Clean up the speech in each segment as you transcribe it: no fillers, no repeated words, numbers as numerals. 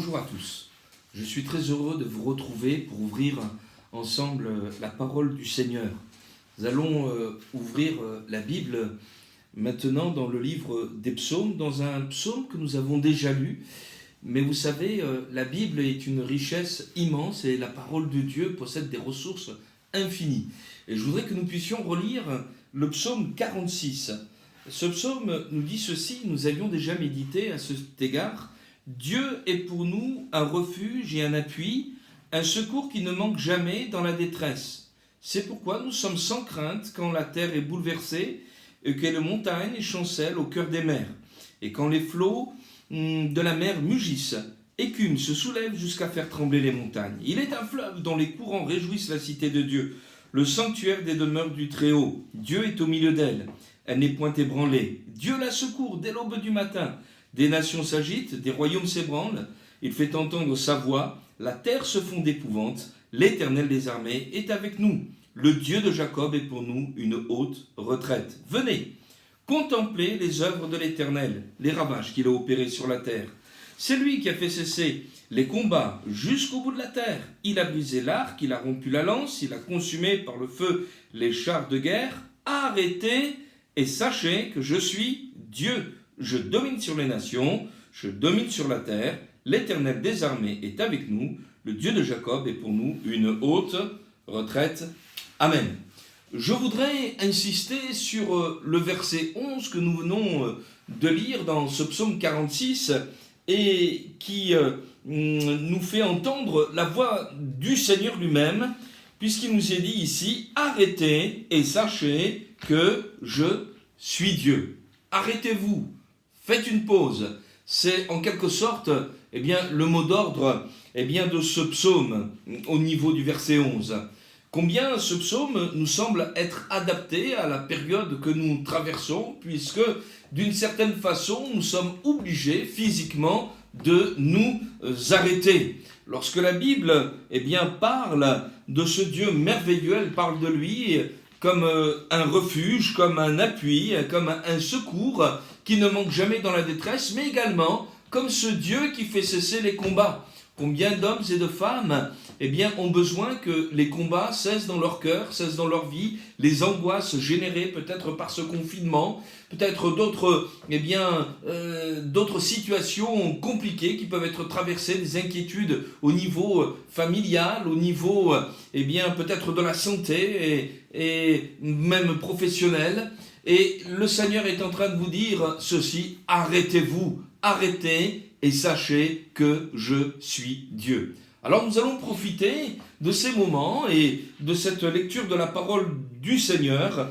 Bonjour à tous, je suis très heureux de vous retrouver pour ouvrir ensemble la parole du Seigneur. Nous allons ouvrir la Bible maintenant dans le livre des psaumes, dans un psaume que nous avons déjà lu. Mais vous savez, la Bible est une richesse immense et la parole de Dieu possède des ressources infinies. Et je voudrais que nous puissions relire le psaume 46. Ce psaume nous dit ceci, nous avions déjà médité à cet égard. Dieu est pour nous un refuge et un appui, un secours qui ne manque jamais dans la détresse. C'est pourquoi nous sommes sans crainte quand la terre est bouleversée et que les montagnes chancellent au cœur des mers. Et quand les flots de la mer mugissent, écume se soulève jusqu'à faire trembler les montagnes. Il est un fleuve dont les courants réjouissent la cité de Dieu, le sanctuaire des demeures du Très-Haut. Dieu est au milieu d'elle, elle n'est point ébranlée. Dieu la secourt dès l'aube du matin. Des nations s'agitent, des royaumes s'ébranlent, il fait entendre sa voix, la terre se fond d'épouvante, l'Éternel des armées est avec nous. Le Dieu de Jacob est pour nous une haute retraite. Venez, contemplez les œuvres de l'Éternel, les ravages qu'il a opérés sur la terre. C'est lui qui a fait cesser les combats jusqu'au bout de la terre. Il a brisé l'arc, il a rompu la lance, il a consumé par le feu les chars de guerre. Arrêtez et sachez que je suis Dieu. Je domine sur les nations, je domine sur la terre, l'Éternel des armées est avec nous, le Dieu de Jacob est pour nous une haute retraite. Amen. Je voudrais insister sur le verset 11 que nous venons de lire dans ce psaume 46 et qui nous fait entendre la voix du Seigneur lui-même, puisqu'il nous est dit ici, arrêtez et sachez que je suis Dieu. Arrêtez-vous. Faites une pause. C'est en quelque sorte le mot d'ordre de ce psaume au niveau du verset 11. Combien ce psaume nous semble être adapté à la période que nous traversons, puisque d'une certaine façon nous sommes obligés physiquement de nous arrêter. Lorsque la Bible parle de ce Dieu merveilleux, elle parle de lui comme un refuge, comme un appui, comme un secours qui ne manque jamais dans la détresse, mais également comme ce Dieu qui fait cesser les combats. Combien d'hommes et de femmes ont besoin que les combats cessent dans leur cœur, cessent dans leur vie, les angoisses générées peut-être par ce confinement, peut-être d'autres situations compliquées qui peuvent être traversées, des inquiétudes au niveau familial, au niveau peut-être de la santé et même professionnel. Et le Seigneur est en train de vous dire ceci, arrêtez-vous, arrêtez et sachez que je suis Dieu. Alors nous allons profiter de ces moments et de cette lecture de la parole du Seigneur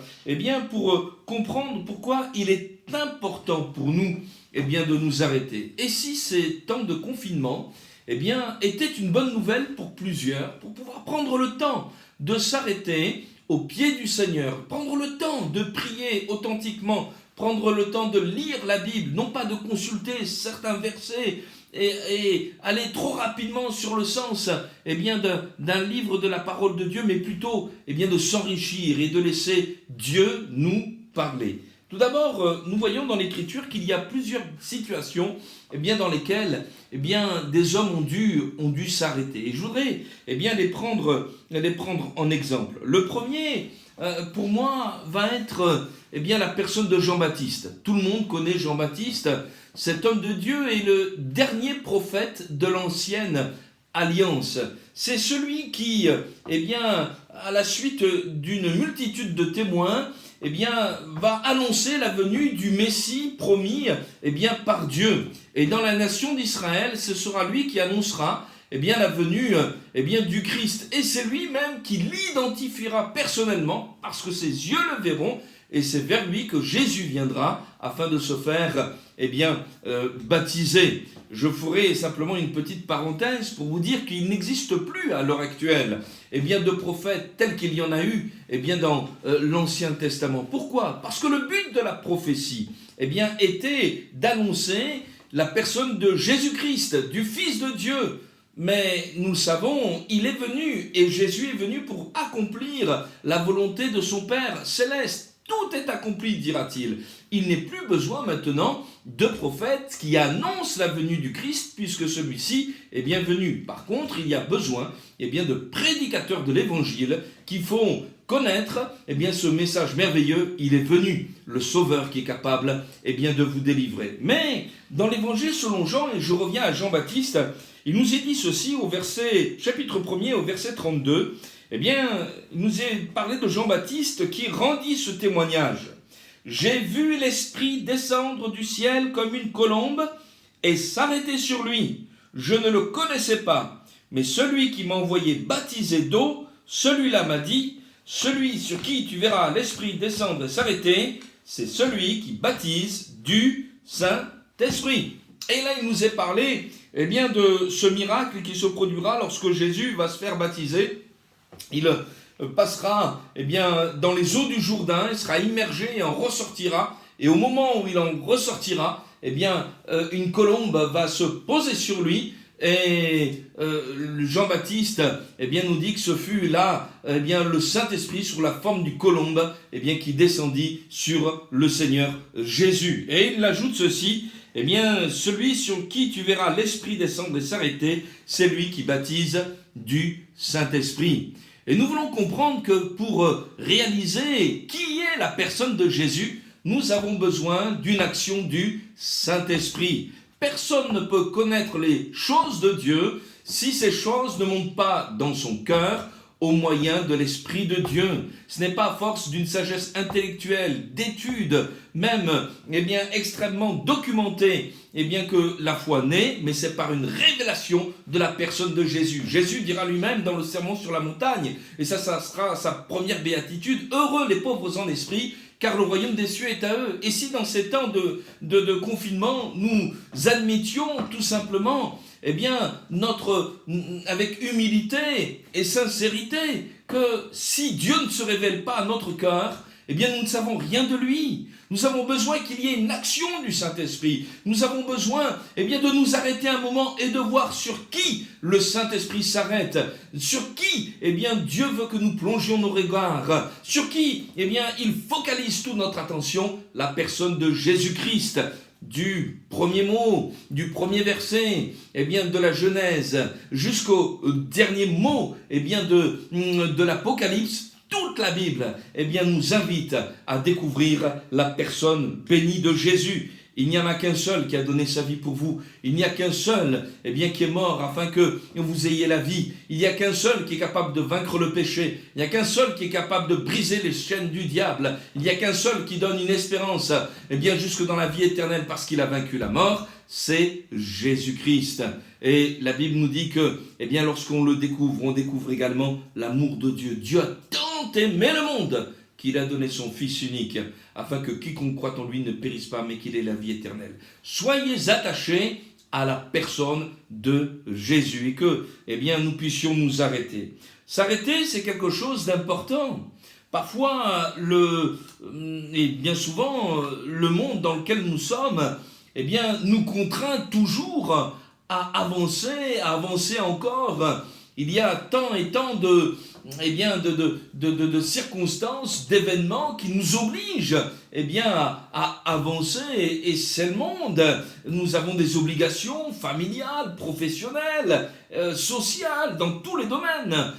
pour comprendre pourquoi il est important pour nous de nous arrêter. Et si ces temps de confinement étaient une bonne nouvelle pour plusieurs, pour pouvoir prendre le temps de s'arrêter au pied du Seigneur, prendre le temps de prier authentiquement, prendre le temps de lire la Bible, non pas de consulter certains versets et aller trop rapidement sur le sens d'un livre de la parole de Dieu, mais plutôt de s'enrichir et de laisser Dieu nous parler. Tout d'abord, nous voyons dans l'Écriture qu'il y a plusieurs situations dans lesquelles des hommes ont dû s'arrêter. Et je voudrais les prendre en exemple. Le premier, pour moi, va être la personne de Jean-Baptiste. Tout le monde connaît Jean-Baptiste. Cet homme de Dieu est le dernier prophète de l'ancienne alliance. C'est celui qui, à la suite d'une multitude de témoins, va annoncer la venue du Messie promis par Dieu. Et dans la nation d'Israël, ce sera lui qui annoncera la venue du Christ. Et c'est lui-même qui l'identifiera personnellement, parce que ses yeux le verront, et c'est vers lui que Jésus viendra afin de se faire baptiser. Je ferai simplement une petite parenthèse pour vous dire qu'il n'existe plus à l'heure actuelle de prophètes tels qu'il y en a eu dans l'Ancien Testament. Pourquoi ? Parce que le but de la prophétie était d'annoncer la personne de Jésus-Christ, du Fils de Dieu. Mais nous le savons, il est venu et Jésus est venu pour accomplir la volonté de son Père céleste. tout est accompli, dira-t-il. Il n'est plus besoin maintenant de prophètes qui annoncent la venue du Christ, puisque celui-ci est bien venu. Par contre, il y a besoin de prédicateurs de l'Évangile qui font connaître ce message merveilleux. Il est venu, le Sauveur qui est capable de vous délivrer. Mais dans l'Évangile selon Jean, et je reviens à Jean-Baptiste, il nous est dit ceci au chapitre 1er, au verset 32, il nous est parlé de Jean-Baptiste qui rendit ce témoignage. « J'ai vu l'Esprit descendre du ciel comme une colombe et s'arrêter sur lui. Je ne le connaissais pas, mais celui qui m'a envoyé baptiser d'eau, celui-là m'a dit, celui sur qui tu verras l'Esprit descendre et s'arrêter, c'est celui qui baptise du Saint-Esprit. » Et là, il nous est parlé de ce miracle qui se produira lorsque Jésus va se faire baptiser. Il passera dans les eaux du Jourdain, il sera immergé et en ressortira. Et au moment où il en ressortira, une colombe va se poser sur lui. Et Jean-Baptiste nous dit que ce fut là le Saint-Esprit sur la forme du colombe qui descendit sur le Seigneur Jésus. Et il ajoute ceci, celui sur qui tu verras l'Esprit descendre et s'arrêter, c'est lui qui baptise du Saint-Esprit. Et nous voulons comprendre que pour réaliser qui est la personne de Jésus, nous avons besoin d'une action du Saint-Esprit. Personne ne peut connaître les choses de Dieu si ces choses ne montent pas dans son cœur au moyen de l'Esprit de Dieu. Ce n'est pas à force d'une sagesse intellectuelle, d'études, même extrêmement documentée, que la foi naît, mais c'est par une révélation de la personne de Jésus. Jésus dira lui-même dans le Sermon sur la montagne, et ça sera sa première béatitude, « Heureux les pauvres en esprit, car le royaume des cieux est à eux. » Et si dans ces temps de confinement, nous admettions tout simplement, avec humilité et sincérité, que si Dieu ne se révèle pas à notre cœur, nous ne savons rien de lui. Nous avons besoin qu'il y ait une action du Saint-Esprit. Nous avons besoin de nous arrêter un moment et de voir sur qui le Saint-Esprit s'arrête, sur qui Dieu veut que nous plongions nos regards, sur qui il focalise toute notre attention, la personne de Jésus-Christ. Du premier mot, du premier verset, de la Genèse, jusqu'au dernier mot, de l'Apocalypse, toute la Bible, nous invite à découvrir la personne bénie de Jésus. Il n'y en a qu'un seul qui a donné sa vie pour vous. Il n'y a qu'un seul qui est mort afin que vous ayez la vie. Il n'y a qu'un seul qui est capable de vaincre le péché. Il n'y a qu'un seul qui est capable de briser les chaînes du diable. Il n'y a qu'un seul qui donne une espérance jusque dans la vie éternelle parce qu'il a vaincu la mort. C'est Jésus-Christ. Et la Bible nous dit que lorsqu'on le découvre, on découvre également l'amour de Dieu. Dieu a tant aimé le monde qu'il a donné son Fils unique, afin que quiconque croit en lui ne périsse pas, mais qu'il ait la vie éternelle. Soyez attachés à la personne de Jésus, et que, nous puissions nous arrêter. S'arrêter, c'est quelque chose d'important. Parfois, et bien souvent, le monde dans lequel nous sommes, nous contraint toujours à avancer encore. Il y a tant et tant de circonstances, d'événements qui nous obligent à avancer. Et c'est le monde. Nous avons des obligations familiales, professionnelles, sociales, dans tous les domaines.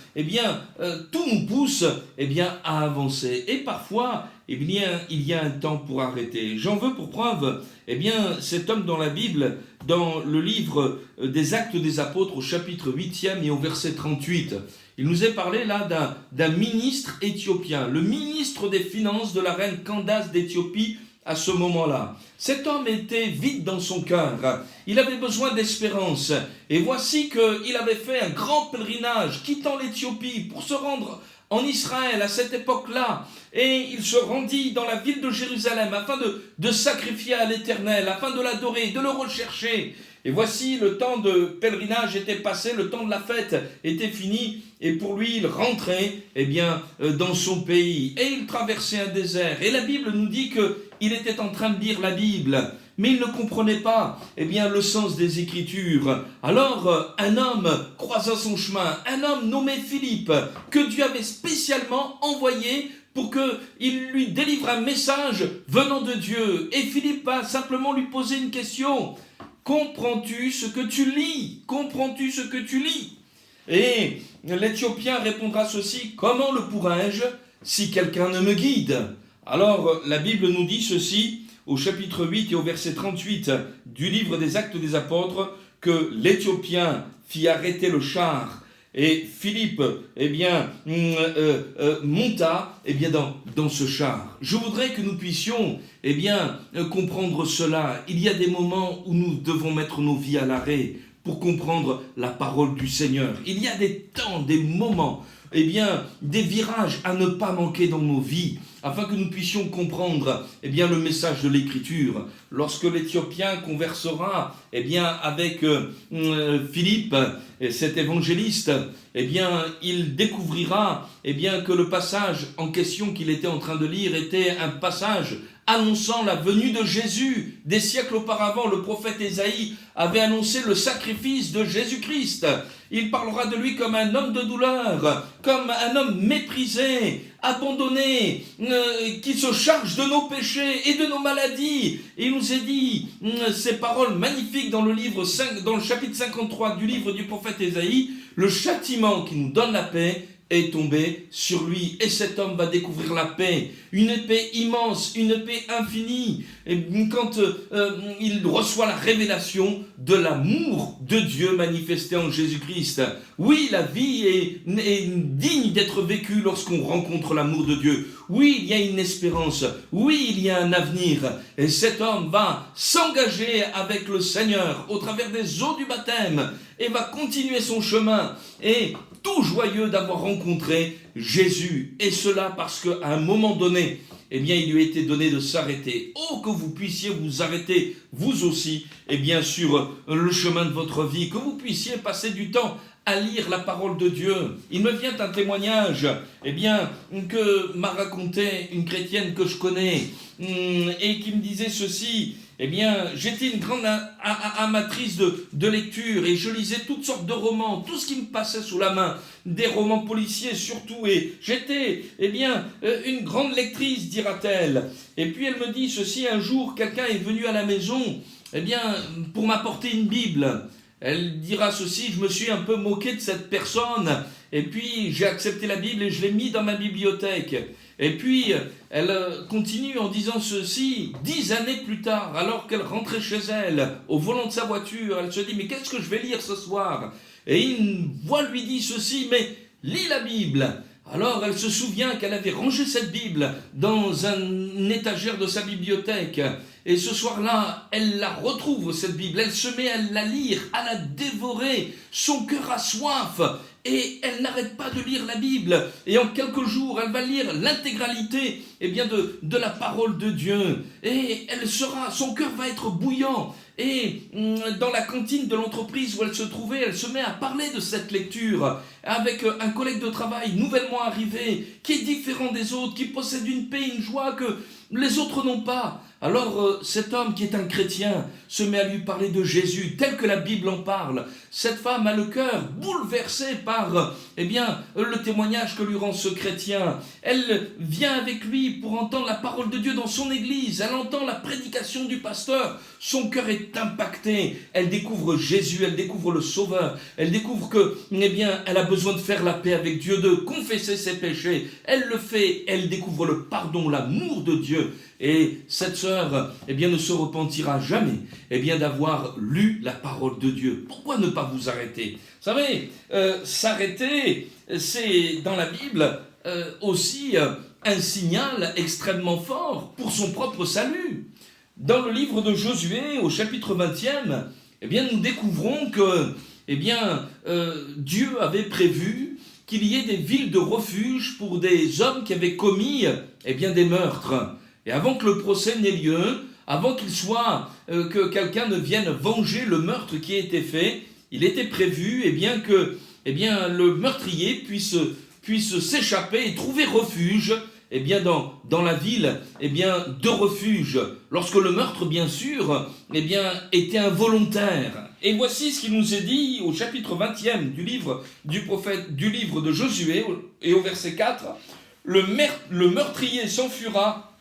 Tout nous pousse à avancer. Et parfois, il y a un temps pour arrêter. J'en veux pour preuve cet homme dans la Bible, dans le livre des Actes des Apôtres, au chapitre 8e et au verset 38. Il nous est parlé là d'un ministre éthiopien, le ministre des Finances de la reine Candace d'Éthiopie à ce moment-là. Cet homme était vide dans son cœur, il avait besoin d'espérance, et voici qu'il avait fait un grand pèlerinage, quittant l'Éthiopie pour se rendre en Israël à cette époque-là, et il se rendit dans la ville de Jérusalem afin de sacrifier à l'Éternel, afin de l'adorer, de le rechercher. Et voici, le temps de pèlerinage était passé, le temps de la fête était fini, et pour lui, il rentrait dans son pays, et il traversait un désert. Et la Bible nous dit qu'il était en train de lire la Bible, mais il ne comprenait pas le sens des Écritures. Alors, un homme croisa son chemin, un homme nommé Philippe, que Dieu avait spécialement envoyé pour qu'il lui délivre un message venant de Dieu. Et Philippe va simplement lui poser une question. Comprends-tu ce que tu lis? Comprends-tu ce que tu lis? Et l'Éthiopien répondra ceci. Comment le pourrais-je si quelqu'un ne me guide? Alors la Bible nous dit ceci au chapitre 8 et au verset 38 du livre des Actes des Apôtres, que l'Éthiopien fit arrêter le char et Philippe monta dans ce char. Je voudrais que nous puissions comprendre cela. Il y a des moments où nous devons mettre nos vies à l'arrêt pour comprendre la parole du Seigneur. Il y a des temps, des moments, des virages à ne pas manquer dans nos vies, afin que nous puissions comprendre le message de l'Écriture. Lorsque l'Éthiopien conversera avec Philippe, cet évangéliste, il découvrira que le passage en question qu'il était en train de lire était un passage annonçant la venue de Jésus. Des siècles auparavant, le prophète Ésaïe avait annoncé le sacrifice de Jésus-Christ. Il parlera de lui comme un homme de douleur, comme un homme méprisé, abandonné, qui se charge de nos péchés et de nos maladies. Et il nous est dit ces paroles magnifiques dans le chapitre 53 du livre du prophète Ésaïe. Le châtiment qui nous donne la paix est tombé sur lui. Et cet homme va découvrir la paix, une paix immense, une paix infinie. Et quand il reçoit la révélation de l'amour de Dieu manifesté en Jésus-Christ. Oui, la vie est digne d'être vécue lorsqu'on rencontre l'amour de Dieu. Oui, il y a une espérance. Oui, il y a un avenir. Et cet homme va s'engager avec le Seigneur au travers des eaux du baptême et va continuer son chemin. Et tout joyeux d'avoir rencontré Jésus. Et cela parce qu'à un moment donné, il lui a été donné de s'arrêter. Oh, que vous puissiez vous arrêter, vous aussi, sur le chemin de votre vie, que vous puissiez passer du temps à lire la parole de Dieu. Il me vient un témoignage, que m'a raconté une chrétienne que je connais, et qui me disait ceci. J'étais une grande amatrice de lecture et je lisais toutes sortes de romans, tout ce qui me passait sous la main, des romans policiers surtout, et j'étais, une grande lectrice, dira-t-elle. Et puis elle me dit ceci, un jour, quelqu'un est venu à la maison, pour m'apporter une Bible. Elle dira ceci, je me suis un peu moqué de cette personne, et puis j'ai accepté la Bible et je l'ai mis dans ma bibliothèque. Et puis, elle continue en disant ceci, 10 années plus tard, alors qu'elle rentrait chez elle, au volant de sa voiture, elle se dit, mais qu'est-ce que je vais lire ce soir? Et une voix lui dit ceci, mais lis la Bible. Alors elle se souvient qu'elle avait rangé cette Bible dans une étagère de sa bibliothèque. Et ce soir-là, elle la retrouve, cette Bible. Elle se met à la lire, à la dévorer. Son cœur a soif. Et elle n'arrête pas de lire la Bible. Et en quelques jours, elle va lire l'intégralité de la parole de Dieu. Et son cœur va être bouillant. Et dans la cantine de l'entreprise où elle se trouvait, elle se met à parler de cette lecture avec un collègue de travail nouvellement arrivé, qui est différent des autres, qui possède une paix, une joie que les autres n'ont pas. Alors cet homme qui est un chrétien se met à lui parler de Jésus tel que la Bible en parle. Cette femme a le cœur bouleversé par le témoignage que lui rend ce chrétien. Elle vient avec lui pour entendre la parole de Dieu dans son église. Elle entend la prédication du pasteur. Son cœur est impacté. Elle découvre Jésus, elle découvre le Sauveur. Elle découvre que elle a besoin de faire la paix avec Dieu, de confesser ses péchés. Elle le fait, elle découvre le pardon, l'amour de Dieu. Et cette sœur, ne se repentira jamais, d'avoir lu la parole de Dieu. Pourquoi ne pas vous arrêter? Vous savez, s'arrêter, c'est dans la Bible aussi un signal extrêmement fort pour son propre salut. Dans le livre de Josué, au chapitre 20e, nous découvrons que, Dieu avait prévu qu'il y ait des villes de refuge pour des hommes qui avaient commis, des meurtres. Et avant que le procès n'ait lieu, avant qu'il soit que quelqu'un ne vienne venger le meurtre qui a été fait, il était prévu que le meurtrier puisse s'échapper et trouver refuge dans la ville de refuge, lorsque le meurtre bien sûr était involontaire. Et voici ce qui nous est dit au chapitre 20e du livre de Josué et au verset 4. le meurtrier s'enfuira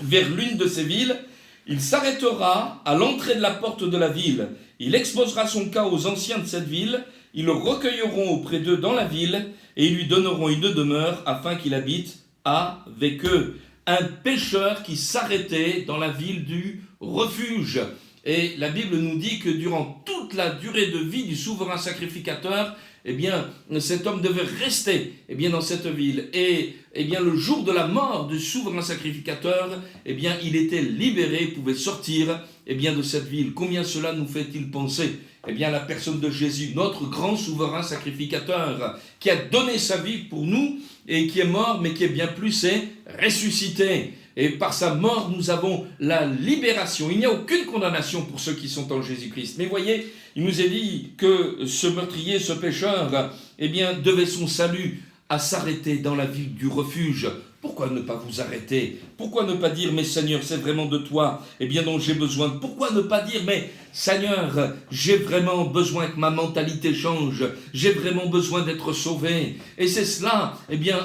vers l'une de ces villes. Il s'arrêtera à l'entrée de la porte de la ville. Il exposera son cas aux anciens de cette ville. Ils le recueilleront auprès d'eux dans la ville et ils lui donneront une demeure afin qu'il habite avec eux. Un pécheur qui s'arrêtait dans la ville du refuge. Et la Bible nous dit que durant toute la durée de vie du souverain sacrificateur, eh bien, cet homme devait rester dans cette ville. Et le jour de la mort du souverain sacrificateur, il était libéré, pouvait sortir de cette ville. Combien cela nous fait-il penser la personne de Jésus, notre grand souverain sacrificateur, qui a donné sa vie pour nous et qui est mort, mais qui est bien plus, c'est ressuscité. Et par sa mort, nous avons la libération. Il n'y a aucune condamnation pour ceux qui sont en Jésus-Christ. Mais voyez, il nous est dit que ce meurtrier, ce pécheur, devait son salut à s'arrêter dans la ville du refuge. Pourquoi ne pas vous arrêter? Pourquoi ne pas dire, mais Seigneur, c'est vraiment de toi dont j'ai besoin? Pourquoi ne pas dire, mais Seigneur, j'ai vraiment besoin que ma mentalité change, j'ai vraiment besoin d'être sauvé. Et c'est cela,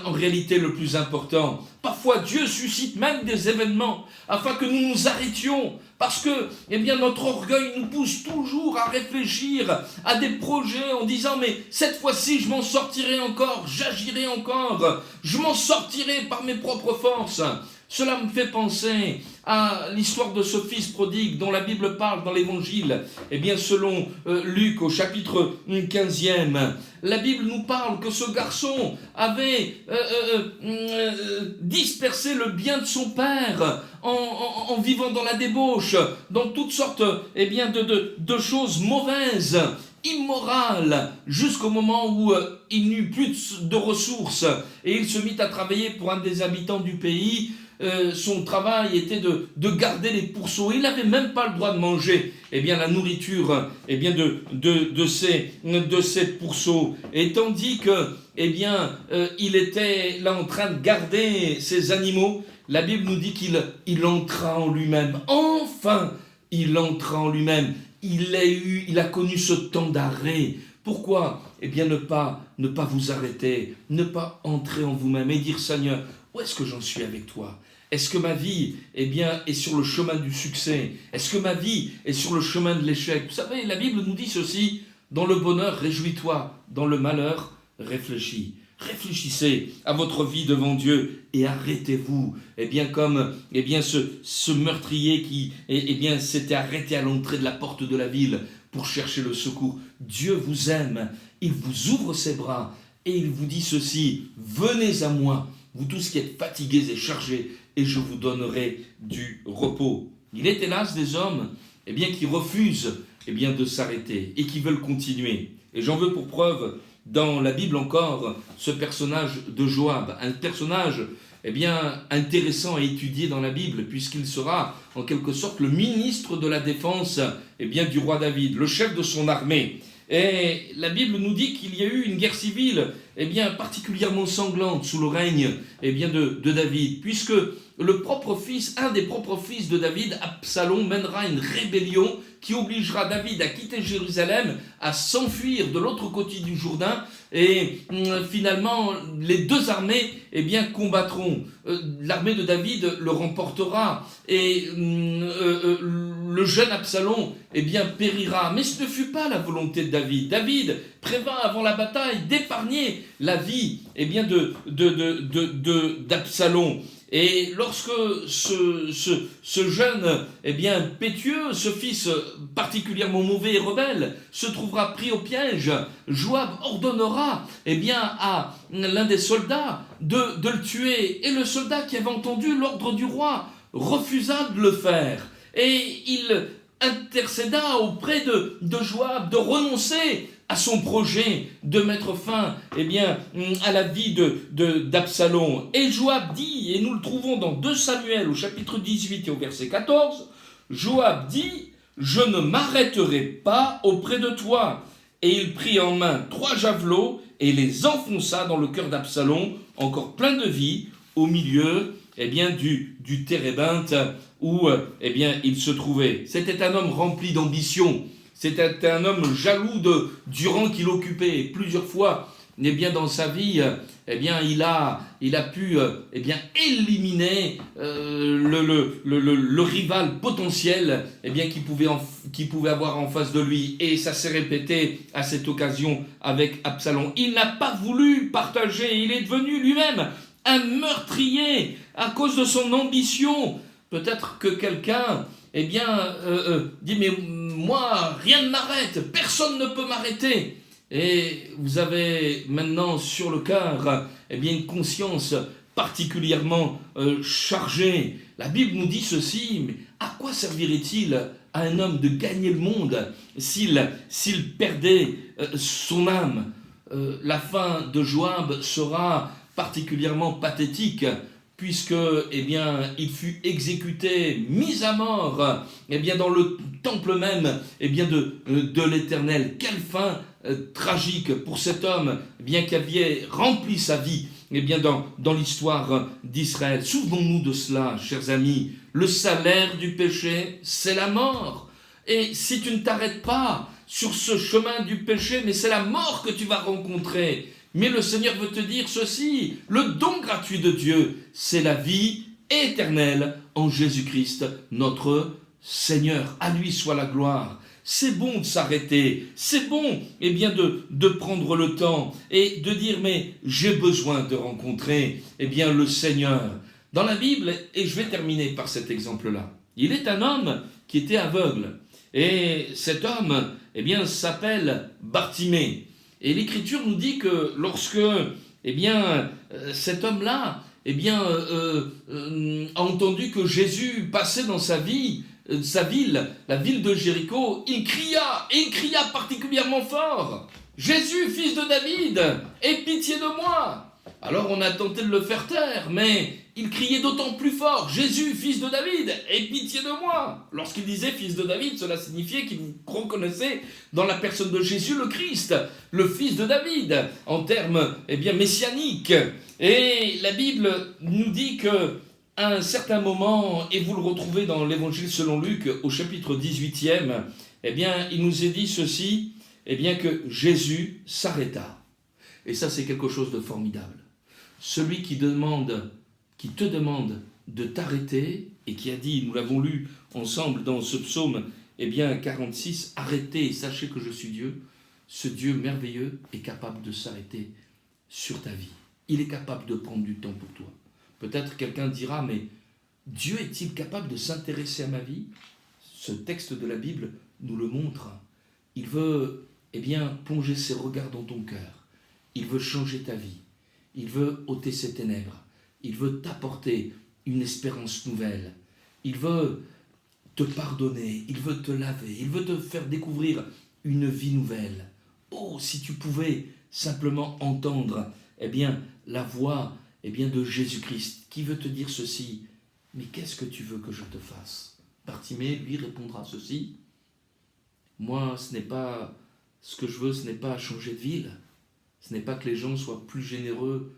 en réalité, le plus important. Parfois, Dieu suscite même des événements afin que nous nous arrêtions. Parce que, notre orgueil nous pousse toujours à réfléchir à des projets en disant, mais cette fois-ci, je m'en sortirai encore, j'agirai encore, je m'en sortirai par mes propres forces. Cela me fait penser à l'histoire de ce fils prodigue dont la Bible parle dans l'Évangile. Selon Luc au chapitre 15e, la Bible nous parle que ce garçon avait dispersé le bien de son père en vivant dans la débauche, dans toutes sortes de choses mauvaises, immorales, jusqu'au moment où il n'eut plus de ressources et il se mit à travailler pour un des habitants du pays. Son travail était de garder les pourceaux. Il n'avait même pas le droit de manger la nourriture de ces pourceaux. Et tandis que il était là en train de garder ces animaux, la Bible nous dit qu'il entra en lui-même. Enfin, il entra en lui-même. Il a connu ce temps d'arrêt. Pourquoi? Ne pas vous arrêter, ne pas entrer en vous-même et dire, Seigneur, où est-ce que j'en suis avec toi? Est-ce que ma vie est sur le chemin du succès? Est-ce que ma vie est sur le chemin de l'échec? Vous savez, la Bible nous dit ceci, dans le bonheur, réjouis-toi, dans le malheur, réfléchis. Réfléchissez à votre vie devant Dieu et arrêtez-vous. Comme ce meurtrier qui s'était arrêté à l'entrée de la porte de la ville pour chercher le secours. Dieu vous aime, il vous ouvre ses bras et il vous dit ceci, venez à moi, vous tous qui êtes fatigués et chargés, et je vous donnerai du repos. Il est hélas des hommes qui refusent de s'arrêter et qui veulent continuer. Et j'en veux pour preuve dans la Bible encore ce personnage de Joab, un personnage intéressant à étudier dans la Bible puisqu'il sera en quelque sorte le ministre de la défense du roi David, le chef de son armée. Et la Bible nous dit qu'il y a eu une guerre civile particulièrement sanglante sous le règne de David, puisque un des propres fils de David, Absalom, mènera une rébellion qui obligera David à quitter Jérusalem, à s'enfuir de l'autre côté du Jourdain, et finalement les deux armées combattront. L'armée de David le remportera, et le jeune Absalom périra. Mais ce ne fut pas la volonté de David. David prévint avant la bataille d'épargner la vie d'Absalom. Et lorsque ce jeune pétueux, ce fils particulièrement mauvais et rebelle, se trouvera pris au piège, Joab ordonnera à l'un des soldats de le tuer. Et le soldat qui avait entendu l'ordre du roi refusa de le faire. Et il intercéda auprès de Joab de renoncer à son projet de mettre fin à la vie d'Absalom. Et Joab dit, et nous le trouvons dans 2 Samuel au chapitre 18 et au verset 14, Joab dit, « Je ne m'arrêterai pas auprès de toi. » Et il prit en main 3 javelots et les enfonça dans le cœur d'Absalom, encore plein de vie, au milieu du térébinthe où il se trouvait. C'était un homme rempli d'ambition. C'était un homme jaloux du rang qu'il occupait. Et plusieurs fois, eh bien, dans sa vie, eh bien, il a pu eh bien, éliminer le rival potentiel eh bien, qu'il pouvait avoir en face de lui. Et ça s'est répété à cette occasion avec Absalom. Il n'a pas voulu partager, il est devenu lui-même un meurtrier à cause de son ambition. Peut-être que quelqu'un eh bien, dit, mais moi, rien ne m'arrête, personne ne peut m'arrêter. Et vous avez maintenant sur le cœur eh bien, une conscience particulièrement chargée. La Bible nous dit ceci, mais à quoi servirait-il à un homme de gagner le monde s'il perdait son âme? La fin de Joab sera particulièrement pathétique, puisque eh bien, il fut exécuté, mis à mort eh bien, dans le temple même eh bien, de l'Éternel. Quelle fin tragique pour cet homme eh bien, qui avait rempli sa vie eh bien, dans l'histoire d'Israël. Souvenons-nous de cela, chers amis. Le salaire du péché, c'est la mort. Et si tu ne t'arrêtes pas sur ce chemin du péché, mais c'est la mort que tu vas rencontrer. Mais le Seigneur veut te dire ceci, le don gratuit de Dieu, c'est la vie éternelle en Jésus-Christ, notre Seigneur. À lui soit la gloire. C'est bon de s'arrêter, c'est bon eh bien, de prendre le temps et de dire, mais j'ai besoin de rencontrer eh bien, le Seigneur. Dans la Bible, et je vais terminer par cet exemple-là, il est un homme qui était aveugle. Et cet homme eh bien, s'appelle Bartimée. Et l'Écriture nous dit que lorsque eh bien, cet homme-là eh bien, a entendu que Jésus passait dans sa ville, la ville de Jéricho, il cria particulièrement fort, « Jésus, fils de David, aie pitié de moi !» Alors on a tenté de le faire taire, mais il criait d'autant plus fort, « Jésus, fils de David, aie pitié de moi !» Lorsqu'il disait « fils de David », cela signifiait qu'il vous reconnaissait dans la personne de Jésus le Christ, le fils de David, en termes eh bien, messianiques. Et la Bible nous dit que à un certain moment, et vous le retrouvez dans l'évangile selon Luc, au chapitre 18e, eh bien, il nous est dit ceci, eh bien, que Jésus s'arrêta. Et ça, c'est quelque chose de formidable. Celui qui te demande de t'arrêter, et qui a dit, nous l'avons lu ensemble dans ce psaume, eh bien, 46, « Arrêtez et sachez que je suis Dieu », ce Dieu merveilleux est capable de s'arrêter sur ta vie. Il est capable de prendre du temps pour toi. Peut-être quelqu'un dira, mais Dieu est-il capable de s'intéresser à ma vie? Ce texte de la Bible nous le montre. Il veut eh bien, plonger ses regards dans ton cœur. Il veut changer ta vie. Il veut ôter ses ténèbres. Il veut t'apporter une espérance nouvelle. Il veut te pardonner. Il veut te laver. Il veut te faire découvrir une vie nouvelle. Oh, si tu pouvais simplement entendre eh bien, la voix eh bien, de Jésus-Christ, qui veut te dire ceci, « Mais qu'est-ce que tu veux que je te fasse ?» Bartimée lui répondra ceci, « Moi, ce que je veux, ce n'est pas changer de ville, ce n'est pas que les gens soient plus généreux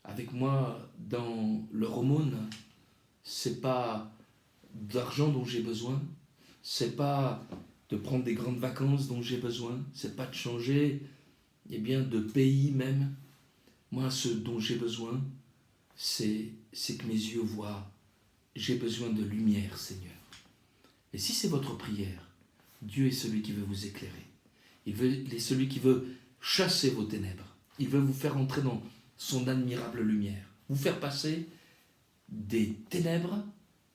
avec moi dans leur aumône, c'est pas d'argent dont j'ai besoin, c'est pas de prendre des grandes vacances dont j'ai besoin, c'est pas de changer eh bien, de pays même. Moi, ce dont j'ai besoin, c'est que mes yeux voient. J'ai besoin de lumière, Seigneur. » Et si c'est votre prière, Dieu est celui qui veut vous éclairer. Il est celui qui veut chasser vos ténèbres. Il veut vous faire entrer dans son admirable lumière. Vous faire passer des ténèbres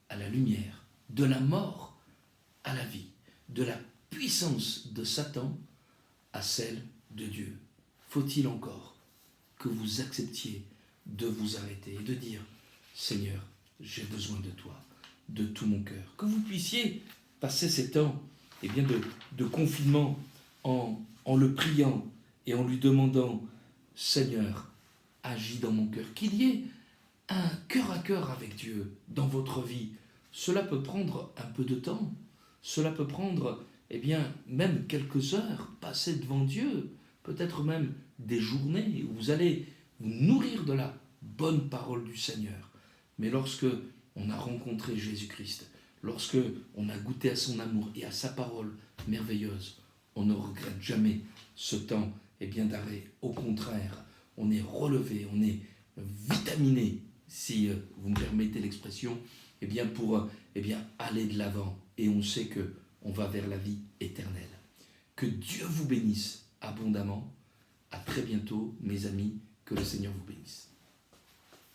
à la lumière, de la mort à la vie, de la puissance de Satan à celle de Dieu. Faut-il encore que vous acceptiez de vous arrêter et de dire « Seigneur, j'ai besoin de toi, de tout mon cœur ». Que vous puissiez passer ces temps eh bien de confinement en le priant et en lui demandant « Seigneur, agis dans mon cœur ». Qu'il y ait un cœur à cœur avec Dieu dans votre vie. Cela peut prendre un peu de temps. Cela peut prendre eh bien, même quelques heures passées devant Dieu. Peut-être même des journées où vous allez vous nourrir de la bonne parole du Seigneur. Mais lorsque on a rencontré Jésus-Christ, lorsque on a goûté à son amour et à sa parole merveilleuse, on ne regrette jamais ce temps d'arrêt. Au contraire, on est relevé, on est vitaminé, si vous me permettez l'expression, pour aller de l'avant. Et on sait qu'on va vers la vie éternelle. Que Dieu vous bénisse abondamment. À très bientôt, mes amis. Que le Seigneur vous bénisse.